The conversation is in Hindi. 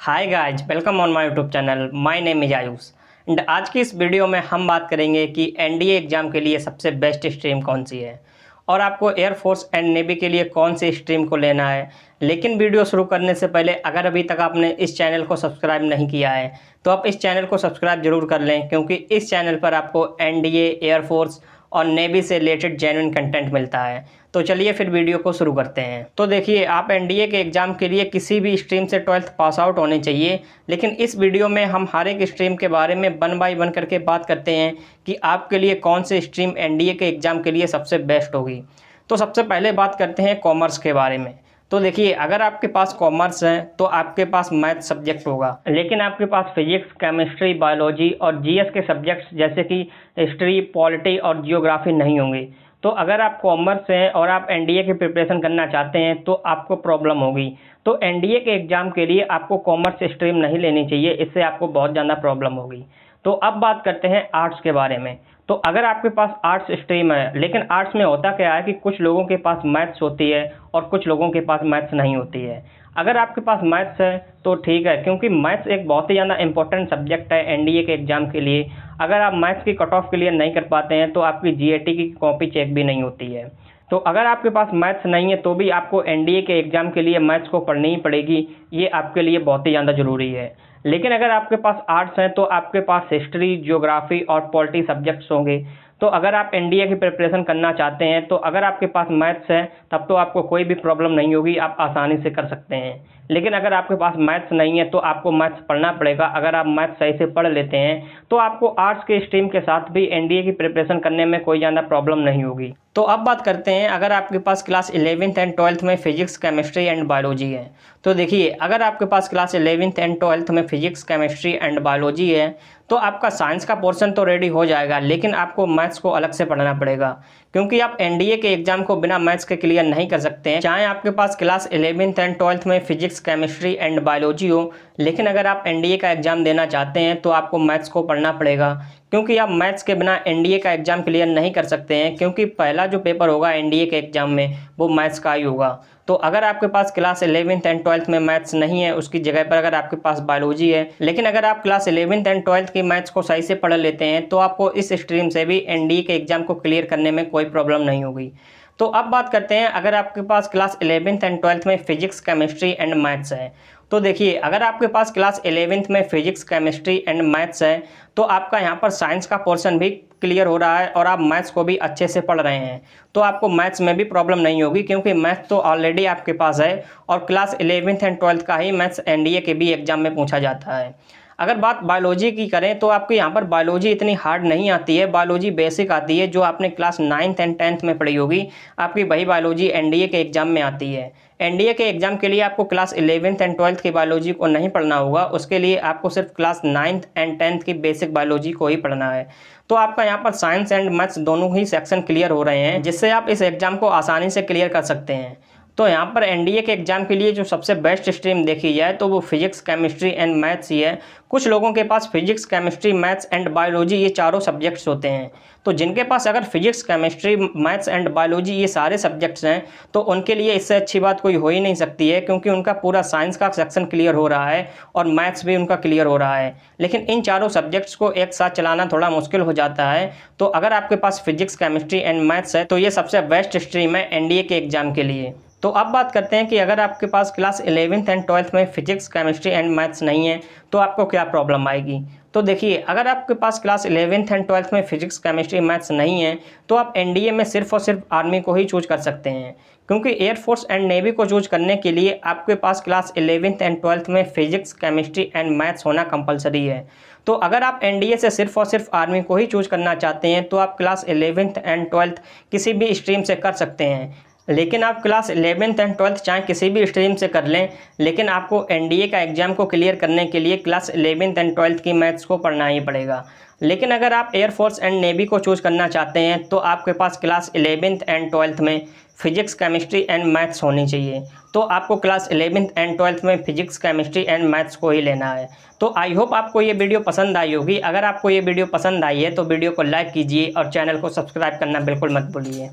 Hi guys, welcome on my YouTube channel. My name is Ayush and आज की इस वीडियो में हम बात करेंगे कि एनडीए एग्ज़ाम के लिए सबसे बेस्ट स्ट्रीम कौन सी है और आपको एयरफोर्स एंड नेवी के लिए कौन सी स्ट्रीम को लेना है। लेकिन वीडियो शुरू करने से पहले अगर अभी तक आपने इस चैनल को सब्सक्राइब नहीं किया है तो आप इस चैनल को सब्सक्राइब जरूर कर लें, क्योंकि इस चैनल पर आपको एनडीए, एयरफोर्स और नेवी से रिलेटेड जेन्युइन कंटेंट मिलता है। तो चलिए फिर वीडियो को शुरू करते हैं। तो देखिए, आप एनडीए के एग्ज़ाम के लिए किसी भी स्ट्रीम से 12th पास आउट होने चाहिए, लेकिन इस वीडियो में हम हर एक स्ट्रीम के बारे में वन बाय वन करके बात करते हैं कि आपके लिए कौन सी स्ट्रीम एनडीए के एग्ज़ाम के लिए सबसे बेस्ट होगी। तो सबसे पहले बात करते हैं कॉमर्स के बारे में। तो देखिए, अगर आपके पास कॉमर्स है तो आपके पास मैथ सब्जेक्ट होगा, लेकिन आपके पास फिजिक्स, केमिस्ट्री, बायोलॉजी और जीएस के सब्जेक्ट्स जैसे कि हिस्ट्री, पॉलिटी और जियोग्राफी नहीं होंगे। तो अगर आप कॉमर्स हैं और आप एनडीए की प्रिपरेशन करना चाहते हैं तो आपको प्रॉब्लम होगी। तो एनडीए के एग्ज़ाम के लिए आपको कॉमर्स स्ट्रीम नहीं लेनी चाहिए, इससे आपको बहुत ज़्यादा प्रॉब्लम होगी। तो अब बात करते हैं आर्ट्स के बारे में। तो अगर आपके पास आर्ट्स स्ट्रीम है, लेकिन आर्ट्स में होता क्या है कि कुछ लोगों के पास मैथ्स होती है और कुछ लोगों के पास मैथ्स नहीं होती है। अगर आपके पास मैथ्स है तो ठीक है, क्योंकि मैथ्स एक बहुत ही ज़्यादा इंपॉर्टेंट सब्जेक्ट है एनडीए के एग्ज़ाम के लिए। अगर आप मैथ्स की कट ऑफ क्लियर नहीं कर पाते हैं तो आपकी जीएटी की कॉपी चेक भी नहीं होती है। तो अगर आपके पास मैथ्स नहीं है तो भी आपको एनडीए के एग्ज़ाम के लिए मैथ्स को पढ़नी ही पड़ेगी, ये आपके लिए बहुत ही ज़्यादा ज़रूरी है। लेकिन अगर आपके पास आर्ट्स हैं तो आपके पास हिस्ट्री, जियोग्राफी और पॉलिटी सब्जेक्ट्स होंगे। तो अगर आप एनडीए की प्रिपरेशन करना चाहते हैं तो अगर आपके पास मैथ्स है तब तो आपको कोई भी प्रॉब्लम नहीं होगी, आप आसानी से कर सकते हैं। लेकिन अगर आपके पास मैथ्स नहीं है तो आपको मैथ्स पढ़ना पड़ेगा। अगर आप मैथ्स सही से पढ़ लेते हैं तो आपको आर्ट्स के स्ट्रीम के साथ भी एनडीए की प्रिपरेशन करने में कोई ज़्यादा प्रॉब्लम नहीं होगी। तो अब बात करते हैं, अगर आपके पास क्लास 11th एंड 12th में फिजिक्स, केमिस्ट्री एंड बायोलॉजी है। तो देखिए, अगर आपके पास क्लास 11th एंड 12th में फिजिक्स, केमिस्ट्री एंड बायोलॉजी है तो आपका साइंस का पोर्शन तो रेडी हो जाएगा, लेकिन आपको मैथ्स को अलग से पढ़ना पड़ेगा, क्योंकि आप एनडीए के एग्जाम को बिना मैथ्स के क्लियर नहीं कर सकते हैं। चाहे आपके पास क्लास 11th एंड 12th में फिजिक्स, केमिस्ट्री एंड बायोलॉजी हो, लेकिन अगर आप एनडीए का एग्जाम देना चाहते हैं तो आपको मैथ्स को पढ़ना पड़ेगा, क्योंकि आप मैथ्स के बिना एनडीए का एग्जाम क्लियर नहीं कर सकते हैं, क्योंकि पहला जो पेपर होगा एनडीए के एग्जाम में वो मैथ्स का ही होगा। तो अगर आपके पास क्लास 11th एंड 12th में मैथ्स नहीं है, उसकी जगह पर अगर आपके पास बायोलॉजी है, लेकिन अगर आप क्लास 11th एंड 12th की मैथ्स को सही से पढ़ लेते हैं तो आपको इस स्ट्रीम से भी एनडीए के एग्जाम को क्लियर करने में कोई प्रॉब्लम नहीं होगी। तो अब बात करते हैं, अगर आपके पास क्लास 11th एंड 12th में फिजिक्स, केमिस्ट्री एंड मैथ्स है। तो देखिए, अगर आपके पास क्लास 11th में फिजिक्स, केमिस्ट्री एंड मैथ्स है तो आपका यहाँ पर साइंस का पोर्शन भी क्लियर हो रहा है और आप मैथ्स को भी अच्छे से पढ़ रहे हैं, तो आपको मैथ्स में भी प्रॉब्लम नहीं होगी, क्योंकि मैथ्स तो ऑलरेडी आपके पास है और क्लास 11th एंड 12th का ही मैथ्स एनडीए के भी एग्जाम में पूछा जाता है। अगर बात बायोलॉजी की करें तो आपको यहाँ पर बायोलॉजी इतनी हार्ड नहीं आती है, बायोलॉजी बेसिक आती है, जो आपने क्लास 9th एंड 10th में पढ़ी होगी, आपकी वही बायोलॉजी एनडीए के एग्जाम में आती है। एनडीए के एग्जाम के लिए आपको क्लास 11th एंड 12th की बायोलॉजी को नहीं पढ़ना होगा, उसके लिए आपको सिर्फ क्लास 9th एंड 10th की बेसिक बायोलॉजी को ही पढ़ना है। तो आपका यहाँ पर साइंस एंड मैथ्स दोनों ही सेक्शन क्लियर हो रहे हैं, जिससे आप इस एग्जाम को आसानी से क्लियर कर सकते हैं। तो यहाँ पर एनडीए के एग्जाम के लिए जो सबसे बेस्ट स्ट्रीम देखी जाए तो वो फिजिक्स, केमिस्ट्री एंड मैथ्स ही है। कुछ लोगों के पास physics, chemistry, maths and biology ये चारों सब्जेक्ट्स होते हैं। तो जिनके पास अगर physics, chemistry, maths and biology ये सारे सब्जेक्ट्स हैं तो उनके लिए इससे अच्छी बात कोई हो ही नहीं सकती है, क्योंकि उनका पूरा साइंस का सेक्शन क्लियर हो रहा है और मैथ्स भी उनका क्लियर हो रहा है। लेकिन इन चारों सब्जेक्ट्स को एक साथ चलाना थोड़ा मुश्किल हो जाता है। तो अगर आपके पास फिजिक्स, केमिस्ट्री एंड मैथ्स है तो ये सबसे बेस्ट स्ट्रीम है एनडीए के एग्जाम के लिए। तो अब बात करते हैं कि अगर आपके पास क्लास 11th एंड 12th में फिजिक्स, केमिस्ट्री एंड मैथ्स नहीं है तो आपको क्या प्रॉब्लम आएगी। तो देखिए, अगर आपके पास क्लास 11th एंड 12th में फिजिक्स, केमिस्ट्री, मैथ्स नहीं है तो आप एनडीए में सिर्फ और सिर्फ आर्मी को ही चूज कर सकते हैं, क्योंकि एयरफोर्स एंड नेवी को चूज करने के लिए आपके पास क्लास 11th एंड 12th में फिजिक्स, केमिस्ट्री एंड मैथ्स होना कंपलसरी है। तो अगर आप एनडीए से सिर्फ और सिर्फ आर्मी को ही चूज करना चाहते हैं तो आप क्लास 11th एंड 12th किसी भी स्ट्रीम से कर सकते हैं। लेकिन आप क्लास 11th एंड 12th चाहे किसी भी स्ट्रीम से कर लें, लेकिन आपको एनडीए का एग्जाम को क्लियर करने के लिए क्लास 11th एंड 12th की मैथ्स को पढ़ना ही पड़ेगा। लेकिन अगर आप एयरफोर्स एंड नेवी को चूज करना चाहते हैं तो आपके पास क्लास 11th एंड 12th में फिजिक्स, केमिस्ट्री एंड मैथ्स होनी चाहिए। तो आपको क्लास 11th एंड 12th में फिजिक्स, केमिस्ट्री एंड मैथ्स को ही लेना है। तो आई होप आपको ये वीडियो पसंद आई होगी। अगर आपको ये वीडियो पसंद आई है तो वीडियो को लाइक कीजिए और चैनल को सब्सक्राइब करना बिल्कुल मत भूलिए।